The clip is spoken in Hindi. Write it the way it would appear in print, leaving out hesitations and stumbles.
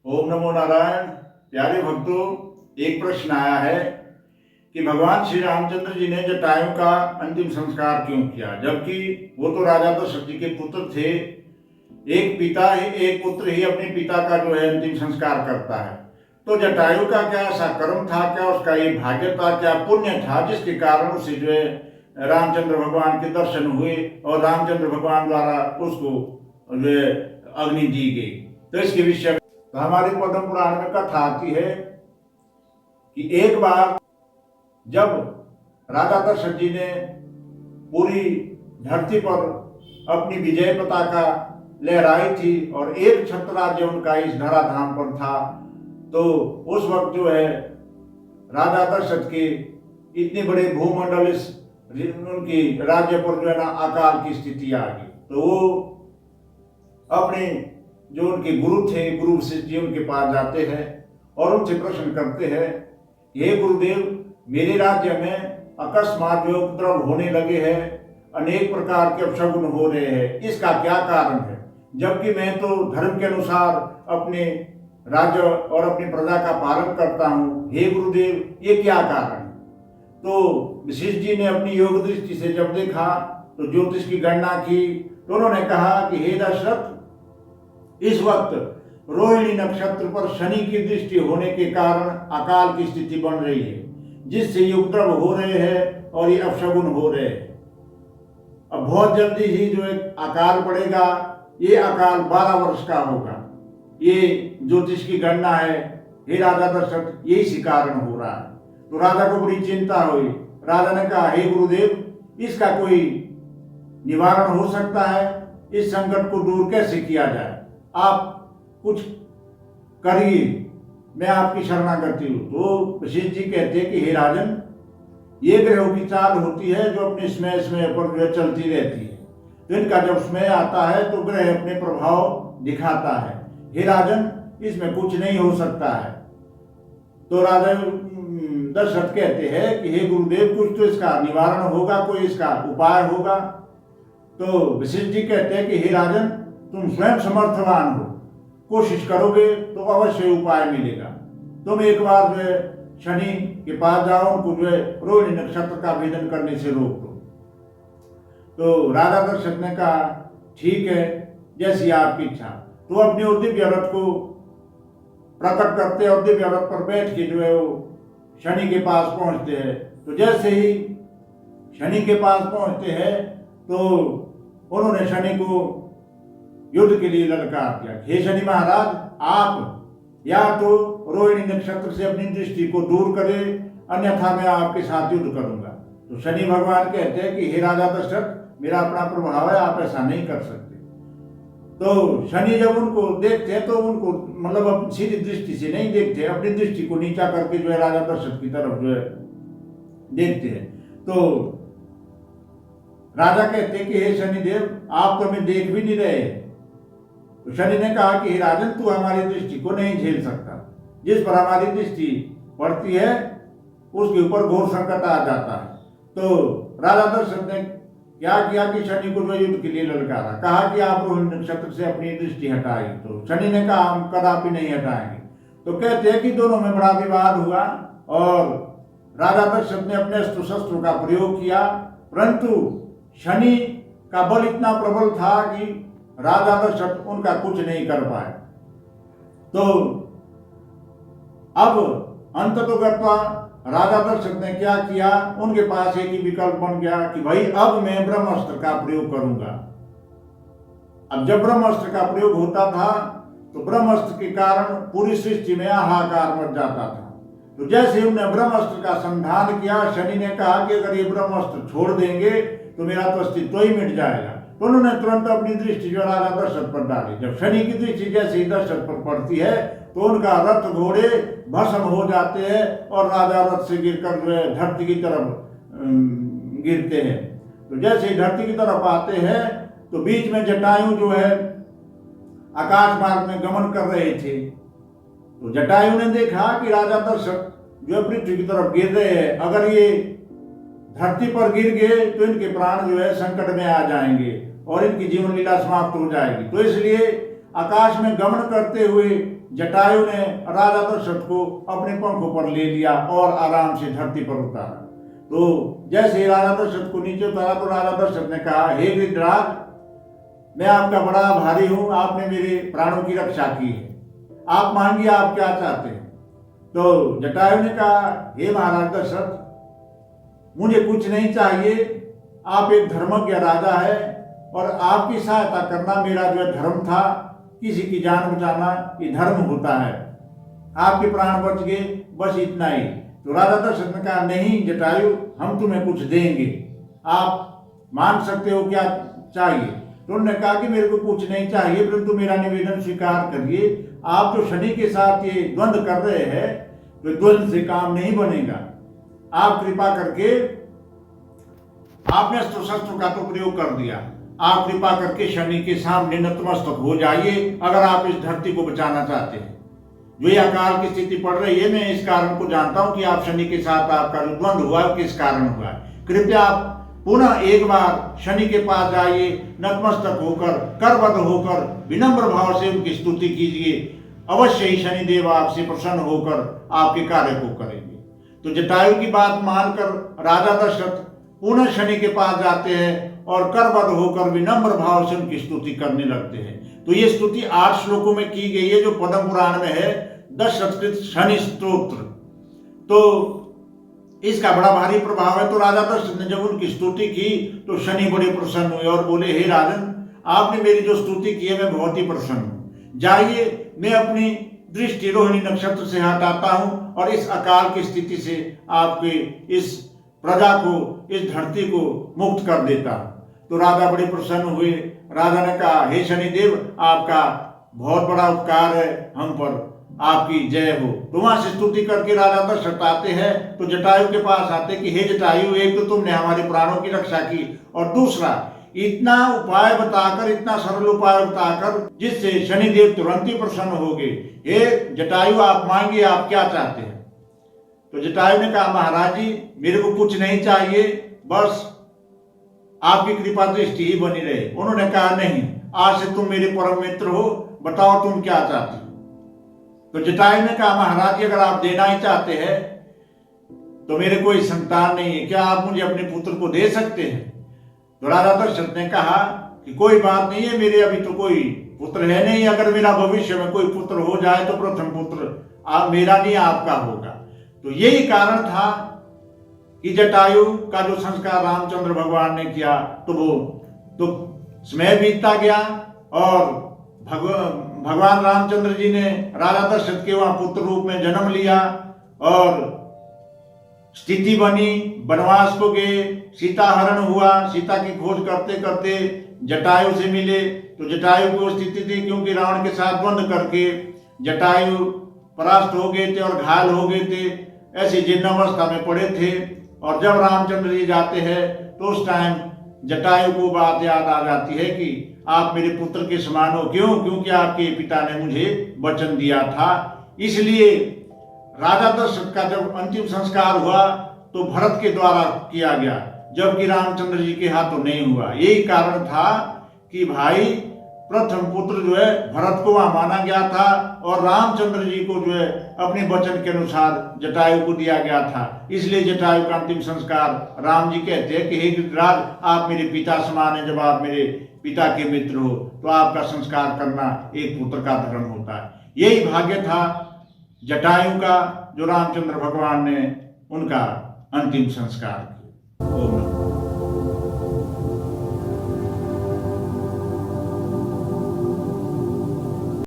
ओम नमो नारायण। प्यारे भक्तों, एक प्रश्न आया है कि भगवान श्री रामचंद्र जी ने जटायु का अंतिम संस्कार क्यों किया, जबकि वो तो राजा दशरथ जी के पुत्र थे। एक पिता ही, एक पुत्र ही अपने पिता का जो है अंतिम संस्कार करता है। तो जटायु का क्या ऐसा कर्म था, क्या उसका ये भाग्य था, क्या पुण्य था जिसके कारण उसे जो है रामचंद्र भगवान के दर्शन हुए और रामचंद्र भगवान द्वारा उसको जो है अग्नि दी गई। तो इसके विषय में तो हमारे पद्म पुराण में कथा आती है कि एक बार जब राजा दशरथ जी ने पूरी धरती पर अपनी विजय पताका लहराई थी और एक छत्र राज्य उनका इस धराधाम पर था, तो उस वक्त जो है राजा दशरथ के इतने बड़े भूमंडल इस उनकी राज्य पर जो है ना अकाल की स्थिति आ गई। तो वो अपने जो उनके गुरु थे, गुरु वशिष्ठ जी, उनके पास जाते हैं और उनसे प्रश्न करते हैं, हे गुरुदेव, मेरे राज्य में अकस्मात जो उपद्रव होने लगे हैं, अनेक प्रकार के अपशगुन हो रहे हैं, इसका क्या कारण है? जबकि मैं तो धर्म के अनुसार अपने राज्य और अपनी प्रजा का पालन करता हूँ। हे गुरुदेव, ये क्या कारण है? तो वशिष्ठ जी ने अपनी योग दृष्टि से जब देखा तो ज्योतिष की गणना की, तो उन्होंने कहा कि हे दशरथ, इस वक्त रोहिणी नक्षत्र पर शनि की दृष्टि होने के कारण अकाल की स्थिति बन रही है, जिससे ये उपद्रव हो रहे हैं और ये अपशगुन हो रहे हैं। अब बहुत जल्दी ही जो एक अकाल पड़ेगा, ये अकाल 12 वर्ष का होगा, ये ज्योतिष की गणना है। हे राजा दशरथ, ये इसी कारण हो रहा है। तो राजा को बड़ी चिंता हुई। राजा ने कहा, हे गुरुदेव, इसका कोई निवारण हो सकता है? इस संकट को दूर कैसे किया जाए? आप कुछ करिए, मैं आपकी शरणागति हूं। तो वशिष्ठ जी कहते हैं कि हे राजन, ये ग्रहों की चाल होती है जो अपने समय समय पर जो चलती रहती है। तो इनका जब समय आता है तो ग्रह अपने प्रभाव दिखाता है। हे राजन, इसमें कुछ नहीं हो सकता है। तो राजा दशरथ कहते हैं कि हे गुरुदेव, कुछ तो इसका निवारण होगा, कोई इसका उपाय होगा। तो वशिष्ठ जी कहते हैं कि हे राजन, तुम स्वयं समर्थवान हो, कोशिश करोगे तो अवश्य उपाय मिलेगा। तुम एक बार जो है शनि के पास जाओ, उनको जो है रोहिणी नक्षत्र का भेदन करने से रोक दो। तो राजा दशरथ ने कहा, ठीक है, जैसी आपकी इच्छा। तो अपने दिव्य रथ को प्रकट करते और दिव्य रथ पर बैठ के जो है वो शनि के पास पहुंचते हैं। तो जैसे ही शनि के पास पहुंचते हैं तो उन्होंने शनि को युद्ध के लिए ललकार दिया। हे शनि महाराज, आप या तो रोहिणी नक्षत्र से अपनी दृष्टि को दूर करें, अन्यथा मैं आपके साथ युद्ध करूंगा। तो शनि भगवान कहते हैं कि हे राजा दशरथ, मेरा अपना प्रभाव है, आप ऐसा नहीं कर सकते। तो शनि जब उनको देखते हैं तो उनको मतलब अपनी सीधी दृष्टि से नहीं देखते, अपनी दृष्टि को नीचा करके जो है राजा दशरथ की तरफ जो है देखते हैं। तो राजा कहते हैं कि हे शनिदेव, आप तो हमें देख भी नहीं रहे। तो शनि ने कहा कि हे राजन, तू हमारी दृष्टि को नहीं झेल सकता। जिस पर हमारी दृष्टि पड़ती है उसके ऊपर घोर संकट आ जाता है। तो राजा दशरथ ने क्या किया कि शनि को युद्ध के लिए ललकारा, कहा कि आप रोहिणी नक्षत्र से अपनी दृष्टि हटाइए। तो शनि ने कहा, हम कदापि नहीं हटाएंगे। तो कहते हैं कि दोनों में बड़ा विवाद हुआ और राजा दशरथ ने अपने अस्त्र शस्त्रों का प्रयोग किया, परंतु शनि का बल इतना प्रबल था कि राजा दशरथ उनका कुछ नहीं कर पाए। तो अब अंततोगत्वा राजा दशरथ ने क्या किया, उनके पास एक ही विकल्प बन गया कि भाई अब मैं ब्रह्मास्त्र का प्रयोग करूंगा। अब जब ब्रह्मास्त्र का प्रयोग होता था तो ब्रह्मास्त्र के कारण पूरी सृष्टि में हाहाकार मच जाता था। तो जैसे उन्होंने ब्रह्मास्त्र का संधान किया, शनि ने कहा कि अगर ये ब्रह्मास्त्र छोड़ देंगे तो मेरा तो अस्तित्व ही मिट जाएगा। तो उन्होंने तुरंत अपनी दृष्टि जो राजा दशरथ पर डाली। जब शनि की दृष्टि जैसे ही दशरथ पर पड़ती है तो उनका रथ घोड़े भस्म हो जाते हैं और राजा रथ से गिरकर जो है धरती की तरफ गिरते हैं। तो जैसे ही धरती की तरफ आते हैं तो बीच में जटायु जो है आकाश मार्ग में गमन कर रहे थे। तो जटायु ने देखा कि राजा दशरथ जो है पृथ्वी की तरफ गिर रहे हैं, अगर ये धरती पर गिर गए तो इनके प्राण जो है संकट में आ जाएंगे और इनकी जीवन लीला समाप्त हो जाएगी। तो इसलिए आकाश में गमन करते हुए जटायु ने राजा दशरथ को अपने पंखों पर ले लिया और आराम से धरती पर उतारा। तो जैसे राजा दशरथ को नीचे उतारा तो राजा दशरथ ने कहा, हे गिरिराज, मैं आपका बड़ा भारी हूं, आपने मेरे प्राणों की रक्षा की है, आप मांगिए आप क्या चाहते हैं। तो जटायु ने कहा, हे महाराज दशरथ, मुझे कुछ नहीं चाहिए, आप एक धर्मज्ञ राजा है और आपकी सहायता करना मेरा जो धर्म था, किसी की जान बचाना ये धर्म होता है, आपके प्राण बच गए, बस इतना ही। तो राजा दशरथ ने कहा, नहीं जटायु, हम तुम्हें कुछ देंगे, आप मांग सकते हो, क्या चाहिए। तो उन्होंने कहा कि मेरे को कुछ नहीं चाहिए, परंतु मेरा निवेदन स्वीकार करिए, आप जो शनि के साथ ये द्वंद्व कर रहे हैं तो द्वंद्व से काम नहीं बनेगा, आप कृपा करके, आपने अस्त्र शस्त्र का तो प्रयोग कर दिया, आप कृपा करके शनि के सामने नतमस्तक हो जाइए अगर आप इस धरती को बचाना चाहते हैं। जो ये अकाल की स्थिति पड़ रही है, मैं इस कारण को जानता हूं कि आप शनि के साथ आपका जो द्वंद्व हुआ है किस कारण हुआ है। कृपया आप पुनः एक बार शनि के पास जाइए, नतमस्तक होकर, करबद्ध होकर, विनम्र भाव से उनकी स्तुति कीजिए, अवश्य ही शनिदेव आपसे प्रसन्न होकर आपके कार्य को करेंगे। तो जटायु की बात मानकर राजा दशरथ पुनः शनि के पास जाते हैं और करबद्ध होकर विनम्र भाव से उनकी स्तुति करने लगते हैं। तो ये स्तुति 8 श्लोकों में की गई है, जो पद्म पुराण में है, दशरथकृत शनि स्तोत्र। तो इसका बड़ा भारी प्रभाव है। तो राजा दशरथ ने जब उनकी स्तुति की तो शनि बड़े प्रसन्न हुए और बोले, हे राजन, आपने मेरी जो स्तुति की है मैं बहुत ही प्रसन्न हूं, जाइए मैं अपनी दृष्टि रोहिणी नक्षत्र से हटाता हूं और इस अकाल की स्थिति से आपके इस प्रजा को, इस धरती को मुक्त कर देता। तो राजा बड़े प्रसन्न हुए। राजा ने कहा, हे शनिदेव, आपका बहुत बड़ा उपकार है हम पर, आपकी जय हो। तो वहां से स्तुति करके राजा दशरथ आते हैं तो जटायु के पास आते कि हे जटायु, एक तो तुमने हमारे प्राणों की रक्षा की और दूसरा इतना उपाय बताकर, इतना सरल उपाय बताकर जिससे शनिदेव तुरंत ही प्रसन्न हो गए। हे जटायु, आप मांगिए आप क्या चाहते हैं। तो जटायु ने कहा, महाराज जी, मेरे को कुछ नहीं चाहिए, बस आपकी कृपा दृष्टि ही बनी रहे। उन्होंने कहा, नहीं, आज से तुम मेरे परम मित्र हो, बताओ तुम क्या चाहते हो। तो जटायु ने कहा, महाराज जी, अगर आप देना ही चाहते हैं तो मेरे कोई संतान नहीं है, क्या आप मुझे अपने पुत्र को दे सकते हैं। तो राजा दशरथ ने कहा कि कोई बात नहीं है, मेरे अभी तो कोई पुत्र है नहीं, अगर मेरा भविष्य में कोई पुत्र हो जाए तो प्रथम पुत्र मेरा नहीं आपका होगा। तो यही कारण था कि जटायु का जो संस्कार रामचंद्र भगवान ने किया तो वो तो समय बीतता गया और भगवान रामचंद्र जी ने राजा दशरथ के वहां पुत्र रूप में जन्म लिया और स्थिति बनी, वनवास को गए, सीता हरण हुआ, सीता की खोज करते करते जटायु से मिले। तो जटायु की वो स्थिति थी क्योंकि रावण के साथ द्वंद्व करके जटायु परास्त हो गए थे और घायल हो गए थे, ऐसी जीर्णावस्था में पड़े थे। और जब रामचंद्र जी जाते हैं तो उस टाइम जटायु को बात याद आ जाती है कि आप मेरे पुत्र के समान हो। क्यों? क्योंकि आपके पिता ने मुझे वचन दिया था। इसलिए राजा दशरथ का जब अंतिम संस्कार हुआ तो भरत के द्वारा किया गया, जबकि रामचंद्र जी के हाथों नहीं हुआ। यही कारण था कि भाई प्रथम पुत्र जो है भरत को वहां माना गया था और रामचंद्र जी को जो है अपने वचन के अनुसार जटायु को दिया गया था। इसलिए जटायु का अंतिम संस्कार राम जी कहते हैं कि हे गिरिराज, आप मेरे पिता समान हैं, जब आप मेरे पिता के मित्र हो तो आपका संस्कार करना एक पुत्र का धर्म होता है। यही भाग्य था जटायु का जो रामचंद्र भगवान ने उनका अंतिम संस्कार किया।